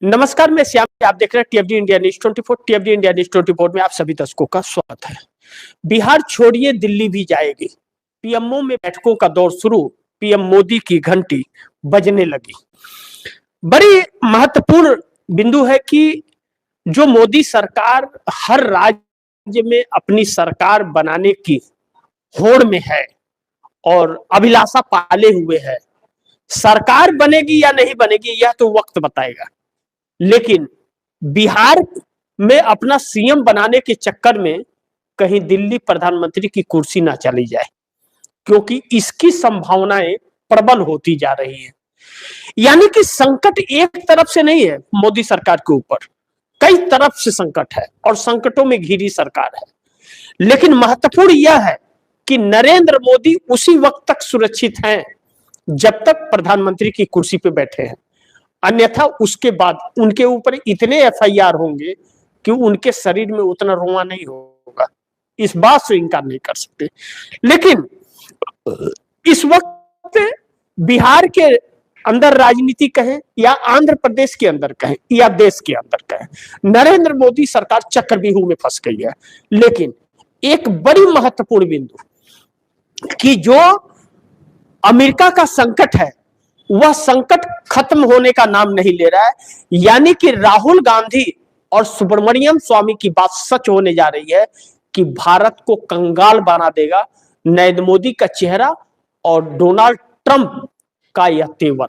नमस्कार, मैं श्याम। आप देख रहे हैं टीएफडी इंडिया न्यूज 24। टीएफडी इंडिया न्यूज 24 में आप सभी दर्शकों का स्वागत है। बिहार छोड़िए, दिल्ली भी जाएगी। पीएमओ में बैठकों का दौर शुरू। पीएम मोदी की घंटी बजने लगी। बड़ी महत्वपूर्ण बिंदु है कि जो मोदी सरकार हर राज्य में अपनी सरकार बनाने की होड़ में है और अभिलाषा पाले हुए है। सरकार बनेगी या नहीं बनेगी यह तो वक्त बताएगा, लेकिन बिहार में अपना सीएम बनाने के चक्कर में कहीं दिल्ली प्रधानमंत्री की कुर्सी ना चली जाए, क्योंकि इसकी संभावनाएं प्रबल होती जा रही है। यानी कि संकट एक तरफ से नहीं है मोदी सरकार के ऊपर, कई तरफ से संकट है और संकटों में घिरी सरकार है। लेकिन महत्वपूर्ण यह है कि नरेंद्र मोदी उसी वक्त तक सुरक्षित हैं जब तक प्रधानमंत्री की कुर्सी पे बैठे हैं, अन्यथा उसके बाद उनके ऊपर इतने एफआईआर होंगे कि उनके शरीर में उतना रोंवा नहीं होगा। इस बात से इनकार नहीं कर सकते। लेकिन इस वक्त बिहार के अंदर राजनीति कहें या आंध्र प्रदेश के अंदर कहें या देश के अंदर कहें, नरेंद्र मोदी सरकार चक्रव्यूह में फंस गई है। लेकिन एक बड़ी महत्वपूर्ण बिंदु कि जो अमेरिका का संकट है वह संकट खत्म होने का नाम नहीं ले रहा है। यानी कि राहुल गांधी और सुब्रमण्यम स्वामी की बात सच होने जा रही है कि भारत को कंगाल बना देगा नरेंद्र मोदी का चेहरा और डोनाल्ड ट्रंप का यह तेवर,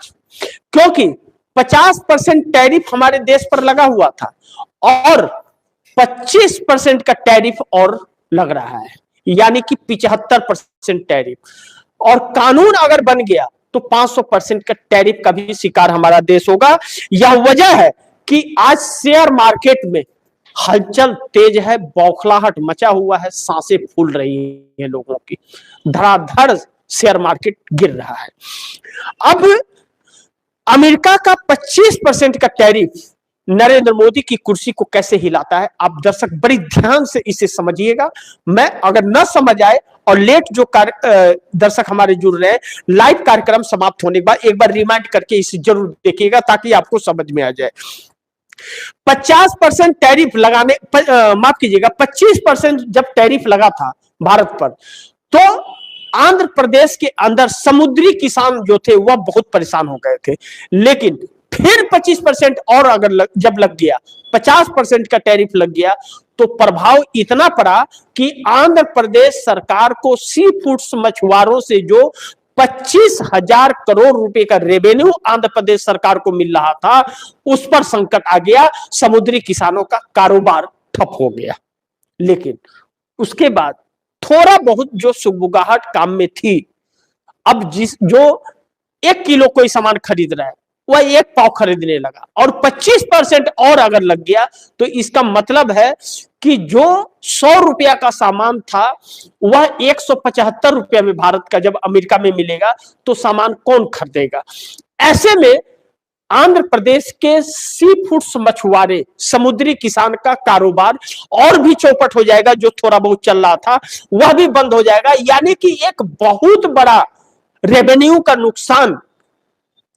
क्योंकि 50% टैरिफ हमारे देश पर लगा हुआ था और 25% का टैरिफ और लग रहा है, यानी कि 75% टैरिफ। और कानून अगर बन गया तो 500% का टैरिफ का भी शिकार हमारा देश होगा। यह वजह है कि आज शेयर मार्केट में हलचल तेज है, बौखलाहट मचा हुआ है, सांसें फूल रही हैं लोगों की, धड़ाधड़ शेयर मार्केट गिर रहा है। अब अमेरिका का 25% का टैरिफ नरेंद्र मोदी की कुर्सी को कैसे हिलाता है, आप दर्शक बड़ी ध्यान से इसे समझिएगा। मैं अगर न समझ आए और लेट जो दर्शक हमारे जुड़ रहे हैं, लाइव कार्यक्रम समाप्त होने के बाद एक बार रिमाइंड करके इसे जरूर देखिएगा ताकि आपको समझ में आ जाए। 50% टैरिफ लगाने, माफ कीजिएगा, 25% जब टैरिफ लगा था भारत पर, तो आंध्र प्रदेश के अंदर समुद्री किसान जो थे वह बहुत परेशान हो गए थे। लेकिन फिर 25% और अगर जब लग गया, 50% का टैरिफ लग गया, तो प्रभाव इतना पड़ा कि आंध्र प्रदेश सरकार को सी फूड्स मछुआरों से जो 25,000 करोड़ रुपए का रेवेन्यू आंध्र प्रदेश सरकार को मिल रहा था, उस पर संकट आ गया। समुद्री किसानों का कारोबार ठप हो गया। लेकिन उसके बाद थोड़ा बहुत जो सुगबुगाहट काम में थी, अब जो 1 किलो कोई सामान खरीद रहा है वह 1 पाव खरीदने लगा, और 25% और अगर लग गया तो इसका मतलब है कि जो 100 रुपया का सामान था वह 175 रुपया में भारत का जब अमेरिका में मिलेगा तो सामान कौन खरीदेगा। ऐसे में आंध्र प्रदेश के सी फूड्स मछुआरे, समुद्री किसान का कारोबार और भी चौपट हो जाएगा। जो थोड़ा बहुत चल रहा था वह भी बंद हो जाएगा। यानी कि एक बहुत बड़ा रेवेन्यू का नुकसान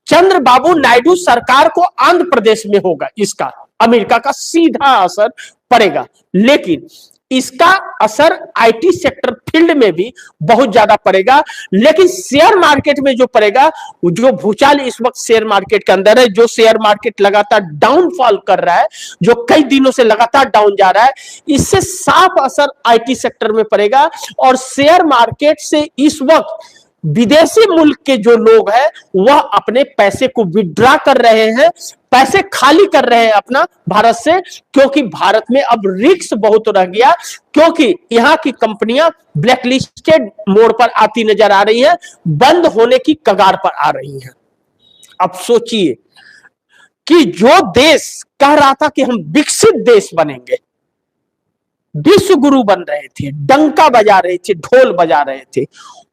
चंद्रबाबू नायडू सरकार को आंध्र प्रदेश में होगा। इसका अमेरिका का सीधा असर पड़ेगा। लेकिन इसका असर आईटी सेक्टर फील्ड में भी बहुत ज्यादा पड़ेगा। लेकिन शेयर मार्केट में जो पड़ेगा, जो भूचाल इस वक्त शेयर मार्केट के अंदर है, जो शेयर मार्केट लगातार डाउनफॉल कर रहा है, जो कई दिनों से लगातार डाउन जा रहा है, इससे साफ असर आईटी सेक्टर में पड़ेगा। और शेयर मार्केट से इस वक्त विदेशी मुल्क के जो लोग हैं वह अपने पैसे को विड्रॉ कर रहे हैं, पैसे खाली कर रहे हैं अपना भारत से, क्योंकि भारत में अब रिस्क बहुत रह गया, क्योंकि यहाँ की कंपनियां ब्लैकलिस्टेड मोड पर आती नजर आ रही है, बंद होने की कगार पर आ रही हैं। अब सोचिए कि जो देश कह रहा था कि हम विकसित देश बनेंगे, विश्व गुरु बन रहे थे, डंका बजा रहे थे, ढोल बजा रहे थे,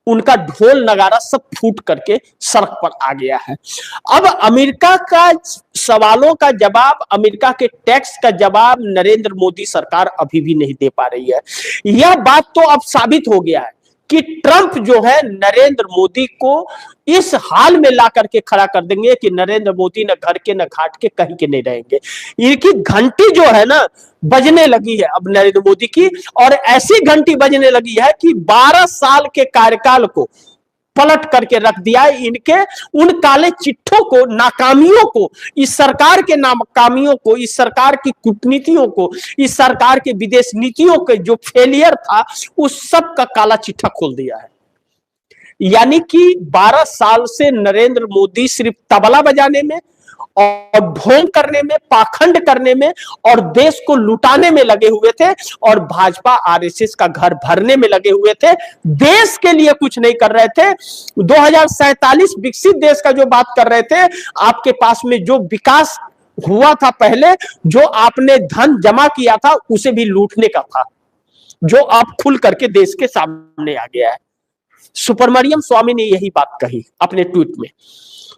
उनका ढोल नगारा सब फूट करके सड़क पर आ गया है। अब अमेरिका का सवालों का जवाब, अमेरिका के टैक्स का जवाब नरेंद्र मोदी सरकार अभी भी नहीं दे पा रही है। यह बात तो अब साबित हो गया है कि ट्रंप जो है नरेंद्र मोदी को इस हाल में ला करके खड़ा कर देंगे कि नरेंद्र मोदी न घर के न घाट के कहीं के नहीं रहेंगे। इनकी घंटी जो है ना बजने लगी है अब नरेंद्र मोदी की, और ऐसी घंटी बजने लगी है कि 12 साल के कार्यकाल को पलट करके रख दिया है। इनके उन काले चिट्ठों को, नाकामियों को, इस सरकार के नाकामियों को, इस सरकार की कूटनीतियों को, इस सरकार के विदेश नीतियों के जो फेलियर था उस सब का काला चिट्ठा खोल दिया है। यानी कि 12 साल से नरेंद्र मोदी सिर्फ तबला बजाने में और ढोंग करने में, पाखंड करने में और देश को लुटाने में लगे हुए थे, और भाजपा आरएसएस का घर भरने में लगे हुए थे। देश के लिए कुछ नहीं कर रहे थे। 2047 विकसित देश का जो बात कर रहे थे, आपके पास में जो विकास हुआ था पहले, जो आपने धन जमा किया था उसे भी लूटने का था, जो आप खुल करके देश के सामने आ गया है। सुब्रमण्यम स्वामी ने यही बात कही अपने ट्वीट में।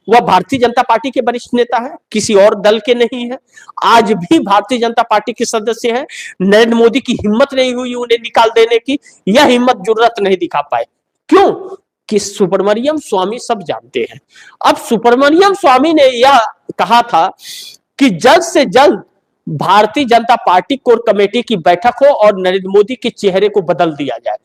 वह भारतीय जनता पार्टी के वरिष्ठ नेता है, किसी और दल के नहीं है, आज भी भारतीय जनता पार्टी के सदस्य हैं। नरेंद्र मोदी की हिम्मत नहीं हुई उन्हें निकाल देने की, यह हिम्मत जुर्रत नहीं दिखा पाए। क्यों? कि सुब्रमण्यम स्वामी सब जानते हैं। अब सुब्रमण्यम स्वामी ने यह कहा था कि जल्द से जल्द Bharatiya Janata party core committee की बैठक हो और नरेंद्र मोदी के चेहरे को बदल दिया जाए,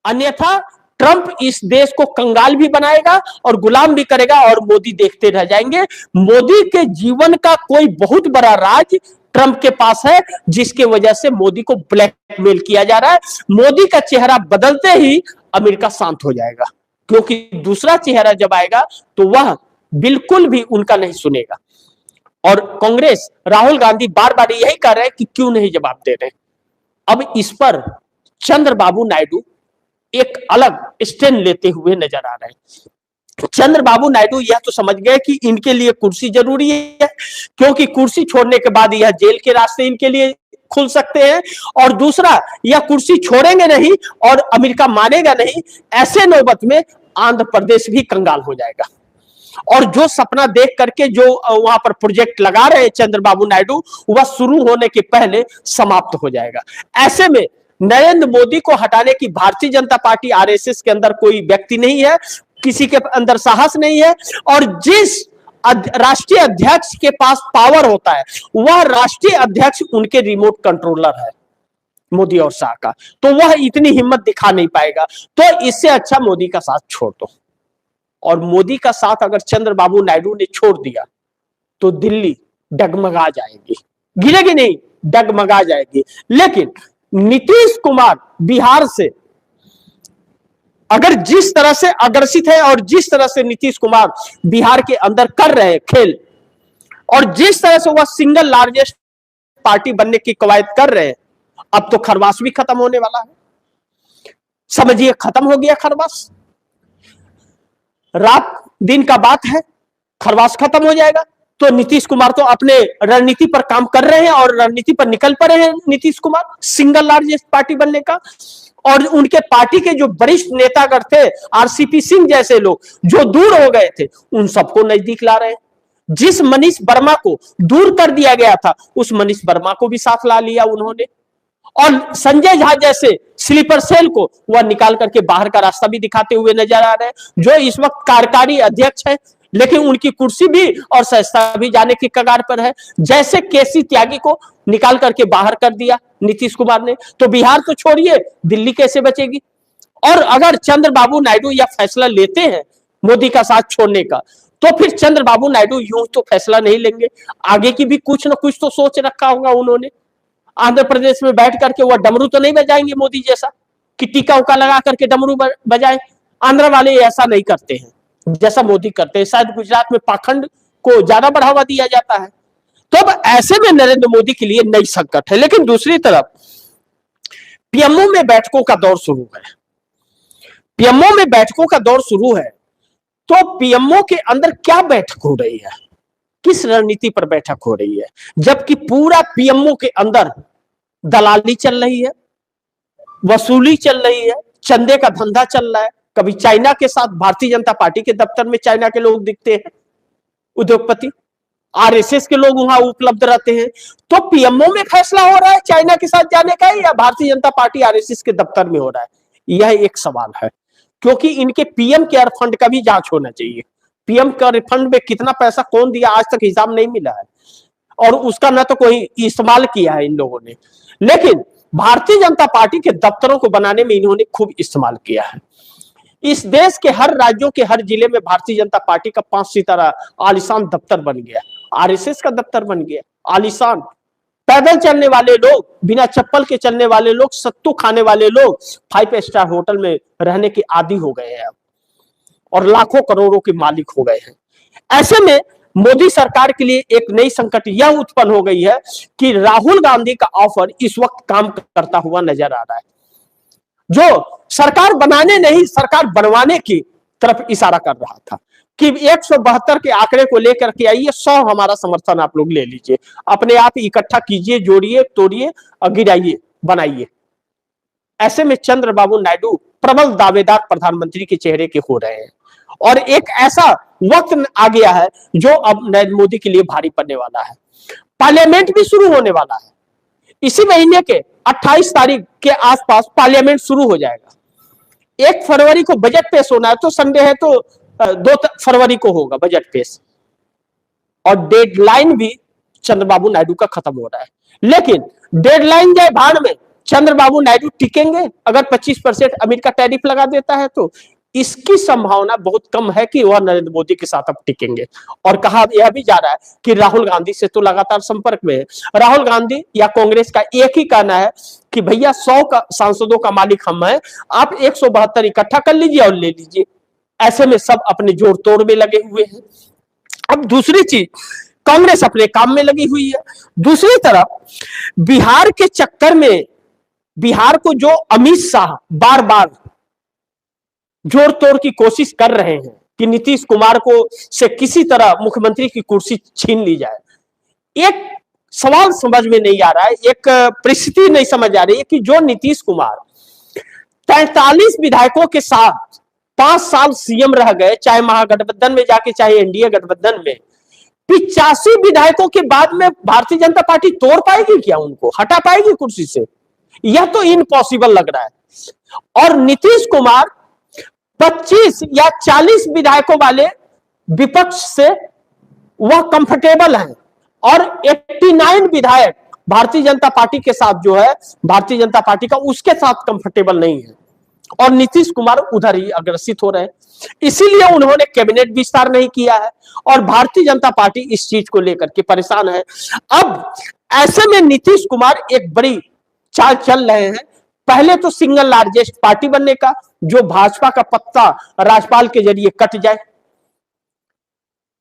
अन्यथा ट्रंप इस देश को कंगाल भी बनाएगा और गुलाम भी करेगा और मोदी देखते रह जाएंगे। मोदी के जीवन का कोई बहुत बड़ा राज ट्रंप के पास है, जिसके वजह से मोदी को ब्लैकमेल किया जा रहा है। मोदी का चेहरा बदलते ही अमेरिका शांत हो जाएगा, क्योंकि दूसरा चेहरा जब आएगा तो वह बिल्कुल भी उनका नहीं सुनेगा। और कांग्रेस, राहुल गांधी बार बार यही कह रहे हैं कि क्यों नहीं जवाब दे रहे। अब इस पर चंद्रबाबू नायडू एक अलग स्टैंड लेते हुए नजर आ रहे हैं। चंद्रबाबू नायडू यह तो समझ गए कि इनके लिए कुर्सी जरूरी है, क्योंकि कुर्सी छोड़ने के बाद यह जेल के रास्ते इनके लिए खुल सकते हैं, और दूसरा यह कुर्सी छोड़ेंगे नहीं और अमेरिका मानेगा नहीं। ऐसे नौबत में आंध्र प्रदेश भी कंगाल हो जाएगा, और जो सपना देख करके जो वहां पर प्रोजेक्ट लगा रहे हैं चंद्रबाबू नायडू, वह शुरू होने के पहले समाप्त हो जाएगा। ऐसे में नरेंद्र मोदी को हटाने की भारतीय जनता पार्टी आरएसएस के अंदर कोई व्यक्ति नहीं है, किसी के अंदर साहस नहीं है, और जिस राष्ट्रीय अध्यक्ष के पास पावर होता है वह राष्ट्रीय अध्यक्ष उनके रिमोट कंट्रोलर है, मोदी और शाह का, तो वह इतनी हिम्मत दिखा नहीं पाएगा। तो इससे अच्छा मोदी का साथ छोड़ दो। और मोदी का साथ अगर चंद्रबाबू नायडू ने छोड़ दिया तो दिल्ली डगमगा जाएगी, गिरेगी नहीं, डगमगा जाएगी। लेकिन नीतीश कुमार बिहार से अगर जिस तरह से अग्रसित है और जिस तरह से नीतीश कुमार बिहार के अंदर कर रहे हैं खेल, और जिस तरह से वह सिंगल लार्जेस्ट पार्टी बनने की कवायद कर रहे हैं, अब तो खरवास भी खत्म होने वाला है। समझिए खत्म हो गया खरवास, रात दिन का बात है, खरवास खत्म हो जाएगा। तो नीतीश कुमार तो अपने रणनीति पर काम कर रहे हैं और रणनीति पर निकल पड़े हैं Nitish Kumar single largest party बनने का। और उनके पार्टी के जो वरिष्ठ नेतागण थे, आरसीपी सिंह जैसे लोग जो दूर हो गए थे, उन सबको नजदीक ला रहे हैं। जिस मनीष वर्मा को दूर कर दिया गया था, उस मनीष वर्मा को भी साथ ला लिया उन्होंने। और संजय झा जैसे स्लीपर सेल को वह निकाल करके बाहर का रास्ता भी दिखाते हुए नजर आ रहे हैं, जो इस वक्त कार्यकारी अध्यक्ष है, लेकिन उनकी कुर्सी भी और संस्था भी जाने की कगार पर है। जैसे केसी त्यागी को निकाल करके बाहर कर दिया नीतीश कुमार ने, तो बिहार तो छोड़िए, दिल्ली कैसे बचेगी। और अगर चंद्रबाबू नायडू यह फैसला लेते हैं मोदी का साथ छोड़ने का, तो फिर चंद्रबाबू नायडू यूं तो फैसला नहीं लेंगे, आगे की भी कुछ ना कुछ तो सोच रखा होगा उन्होंने। आंध्र प्रदेश में बैठ करके वह डमरू तो नहीं बजाएंगे मोदी जैसा कि टीका उका लगा करके डमरू बजाए। आंध्र वाले ऐसा नहीं करते हैं जैसा मोदी करते हैं। शायद गुजरात में पाखंड को ज्यादा बढ़ावा दिया जाता है। तो अब ऐसे में नरेंद्र मोदी के लिए नई संकट है। लेकिन दूसरी तरफ पीएमओ में बैठकों का दौर शुरू है। पीएमओ में बैठकों का दौर शुरू है, तो पीएमओ के अंदर क्या बैठक हो रही है, किस रणनीति पर बैठक हो रही है, जबकि पूरा पीएमओ के अंदर दलाली चल रही है, वसूली चल रही है, चंदे का धंधा चल रहा है। कभी चाइना के साथ भारतीय जनता पार्टी के दफ्तर में चाइना के लोग दिखते हैं, उद्योगपति, आरएसएस के लोग वहां उपलब्ध रहते हैं। तो पीएमओ में फैसला हो रहा है चाइना के साथ जाने का, या भारतीय जनता पार्टी आरएसएस के दफ्तर में हो रहा है, यह एक सवाल है, क्योंकि इनके पीएम केयर फंड का भी जांच होना चाहिए। पीएम केयर फंड में कितना पैसा कौन दिया आज तक हिसाब नहीं मिला है, और उसका ना तो कोई इस्तेमाल किया है इन लोगों ने। लेकिन भारतीय जनता पार्टी के दफ्तरों को बनाने में इन्होंने खूब इस्तेमाल किया है। इस देश के हर राज्यों के हर जिले में भारतीय जनता पार्टी का 5 सितारा आलिशान दफ्तर बन गया, आरएसएस का दफ्तर बन गया आलिशान। पैदल चलने वाले लोग, बिना चप्पल के चलने वाले लोग, सत्तू खाने वाले लोग 5 स्टार होटल में रहने के आदी हो गए हैं और लाखों करोड़ों के मालिक हो गए हैं। ऐसे में मोदी सरकार के लिए एक नई संकट यह उत्पन्न हो गई है कि राहुल गांधी का ऑफर इस वक्त काम करता हुआ नजर आ रहा है, जो सरकार बनाने नहीं सरकार बनवाने की तरफ इशारा कर रहा था कि 172 के आंकड़े को लेकर के आइए, 100 हमारा समर्थन आप लोग ले लीजिए, अपने आप इकट्ठा कीजिए, जोड़िए, तोड़िए और गिराइए, बनाइए। ऐसे में चंद्रबाबू नायडू प्रबल दावेदार प्रधानमंत्री के चेहरे के हो रहे हैं और एक ऐसा वक्त आ गया है जो अब नरेंद्र मोदी के लिए भारी पड़ने वाला है। पार्लियामेंट भी शुरू होने वाला है, इसी महीने के 28 तारीख के आसपास पार्लियामेंट शुरू हो जाएगा। 1 फरवरी को बजट पेश होना है, तो संडे है तो 2 फरवरी को होगा बजट पेश, और डेडलाइन भी चंद्रबाबू नायडू का खत्म हो रहा है। लेकिन डेडलाइन जाए भाड़ में, चंद्रबाबू नायडू टिकेंगे अगर 25% अमेरिका टैरिफ लगा देता है तो इसकी संभावना बहुत कम है कि वह नरेंद्र मोदी के साथ अब टिकेंगे। और कहा यह भी जा रहा है कि राहुल गांधी से तो लगातार संपर्क में है। राहुल गांधी या कांग्रेस का एक ही कहना है कि भैया 100 का सांसदों का मालिक हम हैं, आप 172 इकट्ठा कर लीजिए और ले लीजिए। ऐसे में सब अपने जोड़ तोड़ में लगे हुए हैं। अब दूसरी चीज, कांग्रेस अपने काम में लगी हुई है। दूसरी तरफ बिहार के चक्कर में, बिहार को जो अमित शाह बार बार जोड़ तोड़ की कोशिश कर रहे हैं कि नीतीश कुमार को से किसी तरह मुख्यमंत्री की कुर्सी छीन ली जाए, एक सवाल समझ में नहीं आ रहा है, एक परिस्थिति नहीं समझ आ रही है कि जो नीतीश कुमार 43 विधायकों के साथ 5 साल सीएम रह गए, चाहे महागठबंधन में जाके चाहे एनडीए गठबंधन में, 85 विधायकों के बाद में भारतीय जनता पार्टी तोड़ पाएगी क्या, उनको हटा पाएगी कुर्सी से? यह तो इम्पॉसिबल लग रहा है। और नीतीश कुमार 25 या 40 विधायकों वाले विपक्ष से वह कंफर्टेबल हैं और 89 विधायक भारतीय जनता पार्टी के साथ जो है, भारतीय जनता पार्टी का, उसके साथ कंफर्टेबल नहीं है और नीतीश कुमार उधर ही अग्रसित हो रहे हैं। इसीलिए उन्होंने कैबिनेट विस्तार नहीं किया है और भारतीय जनता पार्टी इस चीज को लेकर के परेशान है। अब ऐसे में नीतीश कुमार एक बड़ी चाल चल रहे हैं, पहले तो सिंगल लार्जेस्ट पार्टी बनने का, जो भाजपा का पत्ता राज्यपाल के जरिए कट जाए।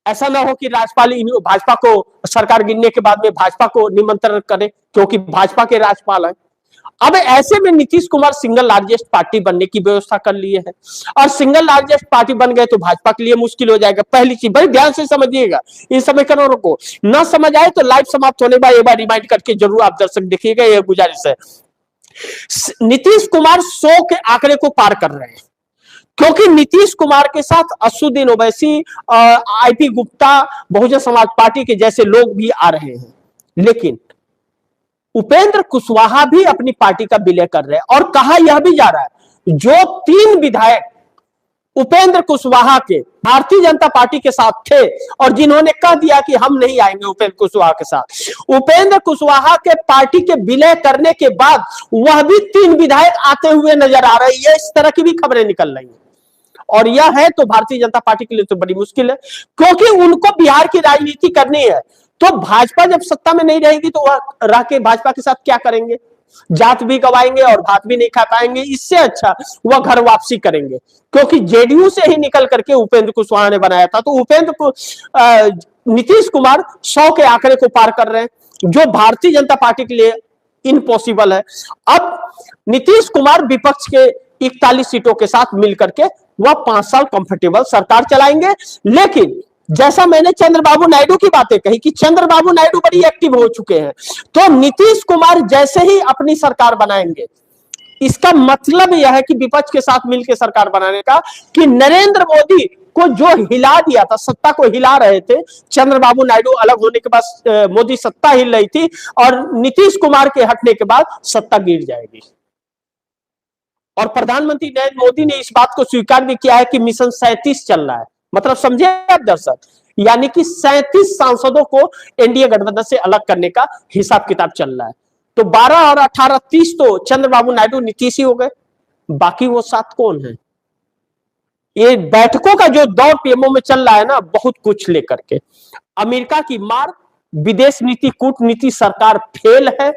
ऐसा ना हो कि राज्यपाल भाजपा को सरकार गिरने के बाद में भाजपा को निमंत्रण करे, क्योंकि भाजपा के राज्यपाल है। अब ऐसे में Nitish Kumar single largest party बनने की व्यवस्था कर लिए है और सिंगल लार्जेस्ट पार्टी बन गए तो भाजपा के लिए मुश्किल हो जाएगा। पहली चीज बड़ी ध्यान से समझिएगा, इन समीकरणों को ना समझ आए तो लाइव समाप्त होने बाद एक बार रिमाइंड करके जरूर आप दर्शक देखिएगा, यह गुजारिश है। नीतीश कुमार 100 के आंकड़े को पार कर रहे हैं क्योंकि नीतीश कुमार के साथ असदुद्दीन ओवैसी, आईपी गुप्ता, बहुजन समाज पार्टी के जैसे लोग भी आ रहे हैं, लेकिन उपेंद्र कुशवाहा भी अपनी पार्टी का विलय कर रहे हैं। और कहा यह भी जा रहा है जो 3 विधायक उपेंद्र कुशवाहा के भारतीय जनता पार्टी के साथ थे और जिन्होंने कह दिया कि हम नहीं आएंगे उपेंद्र कुशवाहा के साथ, उपेंद्र कुशवाहा के पार्टी के विलय करने के बाद वह भी 3 विधायक आते हुए नजर आ रही है। इस तरह की भी खबरें निकल रही हैं और यह है तो भारतीय जनता पार्टी के लिए तो बड़ी मुश्किल है, क्योंकि उनको बिहार की राजनीति करनी है। तो भाजपा जब सत्ता में नहीं रहेगी तो वह रह के भाजपा के साथ क्या करेंगे? जात भी गवाएंगे और भात भी नहीं खा पाएंगे। इससे अच्छा वह घर वापसी करेंगे, क्योंकि जेडीयू से ही निकल करके उपेंद्र कुशवाहा ने बनाया था। तो उपेंद्र को नीतीश कुमार 100 के आंकड़े को पार कर रहे हैं, जो भारतीय जनता पार्टी के लिए इम्पॉसिबल है। अब नीतीश कुमार विपक्ष के 41 सीटों के साथ मिलकर के वह 5 साल कंफर्टेबल सरकार चलाएंगे। लेकिन जैसा मैंने चंद्रबाबू नायडू की बातें कही कि चंद्रबाबू नायडू बड़ी एक्टिव हो चुके हैं, तो नीतीश कुमार जैसे ही अपनी सरकार बनाएंगे, इसका मतलब यह है कि विपक्ष के साथ मिलकर सरकार बनाने का, कि नरेंद्र मोदी को जो हिला दिया था, सत्ता को हिला रहे थे, चंद्रबाबू नायडू अलग होने के बाद मोदी सत्ता हिल रही थी और नीतीश कुमार के हटने के बाद सत्ता गिर जाएगी। और प्रधानमंत्री नरेंद्र मोदी ने इस बात को स्वीकार भी किया है कि मिशन 37 चल रहा है। मतलब समझे आप दर्शक, यानी कि 37 सांसदों को एनडीए गठबंधन से अलग करने का हिसाब किताब चल रहा है। तो 12 और 18 30 तो चंद्रबाबू नायडू नीतीश ही हो गए, बाकी वो 7 कौन है? ये बैठकों का जो दौर पीएमओ में चल रहा है ना, बहुत कुछ लेकर के अमेरिका की मार, विदेश नीति कूटनीति सरकार फेल है,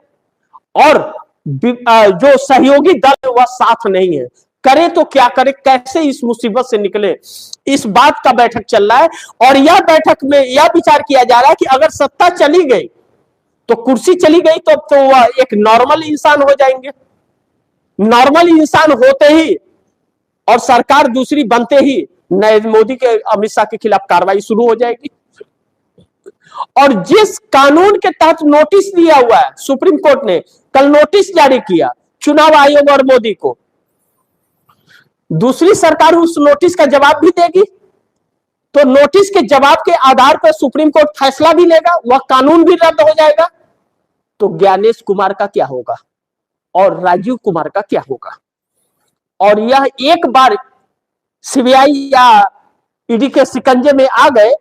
और जो सहयोगी दल है वह साथ नहीं है। करे तो क्या करे, कैसे इस मुसीबत से निकले, इस बात का बैठक चल रहा है। और यह बैठक में यह विचार किया जा रहा है कि अगर सत्ता चली गई तो कुर्सी चली गई तो वह एक नॉर्मल इंसान हो जाएंगे। नॉर्मल इंसान होते ही और सरकार दूसरी बनते ही नरेंद्र मोदी के अमित शाह के खिलाफ कार्रवाई शुरू हो जाएगी। और जिस कानून के तहत नोटिस दिया हुआ है, सुप्रीम कोर्ट ने कल नोटिस जारी किया चुनाव आयोग और मोदी को, दूसरी सरकार उस नोटिस का जवाब भी देगी, तो नोटिस के जवाब के आधार पर सुप्रीम कोर्ट फैसला भी लेगा, वह कानून भी रद्द हो जाएगा। तो ज्ञानेश कुमार का क्या होगा और राजीव कुमार का क्या होगा? और यह एक बार सीबीआई या ईडी के शिकंजे में आ गए,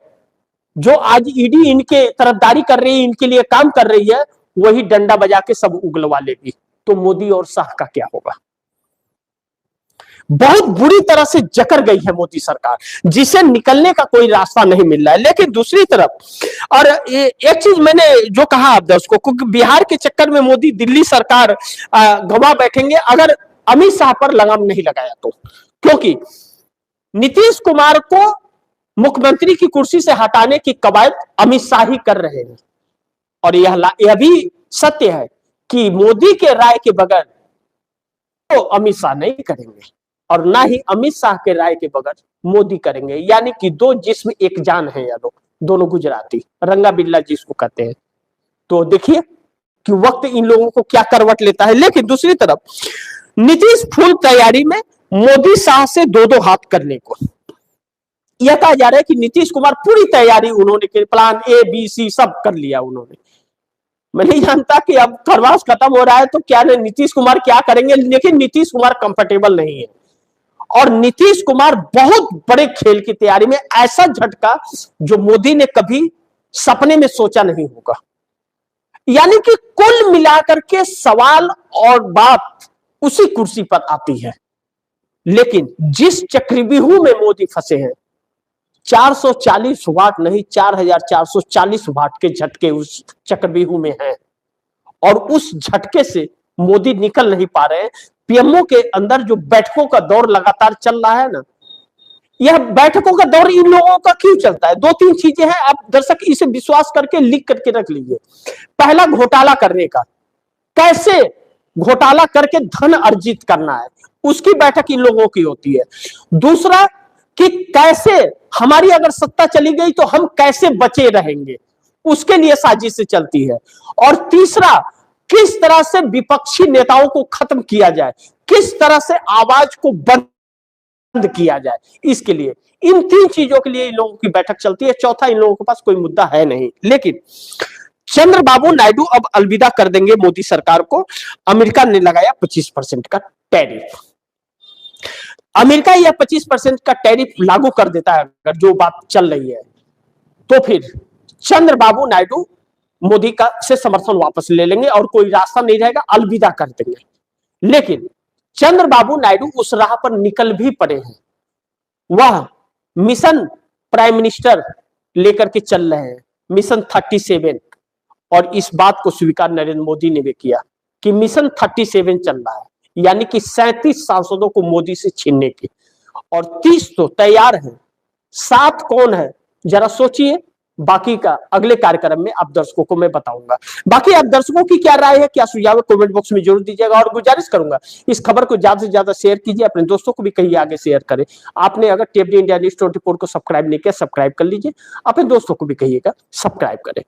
जो आज ईडी इनके तरफदारी कर रही है, इनके लिए काम कर रही है, वही डंडा बजा के सब उगलवा लेगी। तो मोदी और शाह का क्या होगा? बहुत बुरी तरह से जकड़ गई है मोदी सरकार, जिसे निकलने का कोई रास्ता नहीं मिल रहा है। लेकिन दूसरी तरफ, और एक चीज मैंने जो कहा आप दर्शकों को, बिहार के चक्कर में मोदी दिल्ली सरकार गंवा बैठेंगे अगर अमित शाह पर लगाम नहीं लगाया तो। क्योंकि नीतीश कुमार को मुख्यमंत्री की कुर्सी से हटाने की कवायद अमित शाह ही कर रहे हैं। और यह भी सत्य है कि मोदी के राय के बगैर तो अमित शाह नहीं करेंगे, और ना ही अमित शाह के राय के बगैर मोदी करेंगे। यानी कि दो जिस्म एक जान है, या लोग दोनों गुजराती, रंगा बिल्ला जिसको कहते हैं। तो देखिए कि वक्त इन लोगों को क्या करवट लेता है। लेकिन दूसरी तरफ नीतीश फुल तैयारी में मोदी शाह से दो हाथ करने को। यह कहा जा रहा है कि नीतीश कुमार पूरी तैयारी उन्होंने, प्लान ए बी सी सब कर लिया उन्होंने। मैं नहीं जानता कि अब खरवास खत्म हो रहा है तो क्या नीतीश कुमार क्या करेंगे, लेकिन नीतीश कुमार कंफर्टेबल नहीं है। और नीतीश कुमार बहुत बड़े खेल की तैयारी में, ऐसा झटका जो मोदी ने कभी सपने में सोचा नहीं होगा। यानी कि कुल मिलाकर के सवाल और बात उसी कुर्सी पर आती है। लेकिन जिस चक्रव्यूह में मोदी फंसे हैं, 440 वाट नहीं 4440 वाट के झटके उस चक्रव्यूह में हैं, और उस झटके से मोदी निकल नहीं पा रहे हैं। पीएमओ के अंदर जो बैठकों का दौर लगातार चल रहा है ना, यह बैठकों का दौर इन लोगों का क्यों चलता है? 2-3 चीजें हैं, आप दर्शक इसे विश्वास करके लिख करके रख लीजिए। पहला, घोटाला करने का, कैसे घोटाला करके धन अर्जित करना है, उसकी बैठक इन लोगों की होती है। दूसरा कि कैसे हमारी अगर सत्ता चली गई तो हम कैसे बचे रहेंगे, उसके लिए साजिशें चलती है। और तीसरा, किस तरह से विपक्षी नेताओं को खत्म किया जाए, किस तरह से आवाज को बंद किया जाए, इसके लिए, इन 3 चीजों के लिए इन लोगों की बैठक चलती है। चौथा, इन लोगों के पास कोई मुद्दा है नहीं। लेकिन चंद्रबाबू नायडू अब अलविदा कर देंगे मोदी सरकार को। अमेरिका ने लगाया 25% का टैरिफ। अमेरिका यह 25% का टैरिफ लागू कर देता है, अगर जो बात चल रही है, तो फिर चंद्रबाबू नायडू मोदी का से समर्थन वापस ले लेंगे और कोई रास्ता नहीं रहेगा, अलविदा कर देंगे। लेकिन चंद्रबाबू नायडू उस राह पर निकल भी पड़े हैं। वह मिशन प्राइम मिनिस्टर लेकर के चल रहे हैं, मिशन 37। और इस बात को स्वीकार नरेंद्र मोदी ने भी किया कि मिशन 37 चल रहा है, यानी कि 37 सांसदों को मोदी से छीनने की। और 30 तो तैयार हैं, 7 कौन है जरा सोचिए। बाकी का अगले कार्यक्रम में आप दर्शकों को मैं बताऊंगा। बाकी आप दर्शकों की क्या राय है, क्या सुझाव है, कमेंट बॉक्स में जरूर दीजिएगा। और गुजारिश करूंगा इस खबर को ज्यादा से ज्यादा शेयर कीजिए, अपने दोस्तों को भी कहिए आगे शेयर करें। आपने अगर टीएफडी इंडिया न्यूज़ 24 को सब्सक्राइब नहीं किया, सब्सक्राइब कर लीजिए, अपने दोस्तों को भी कहिएगा सब्सक्राइब करें।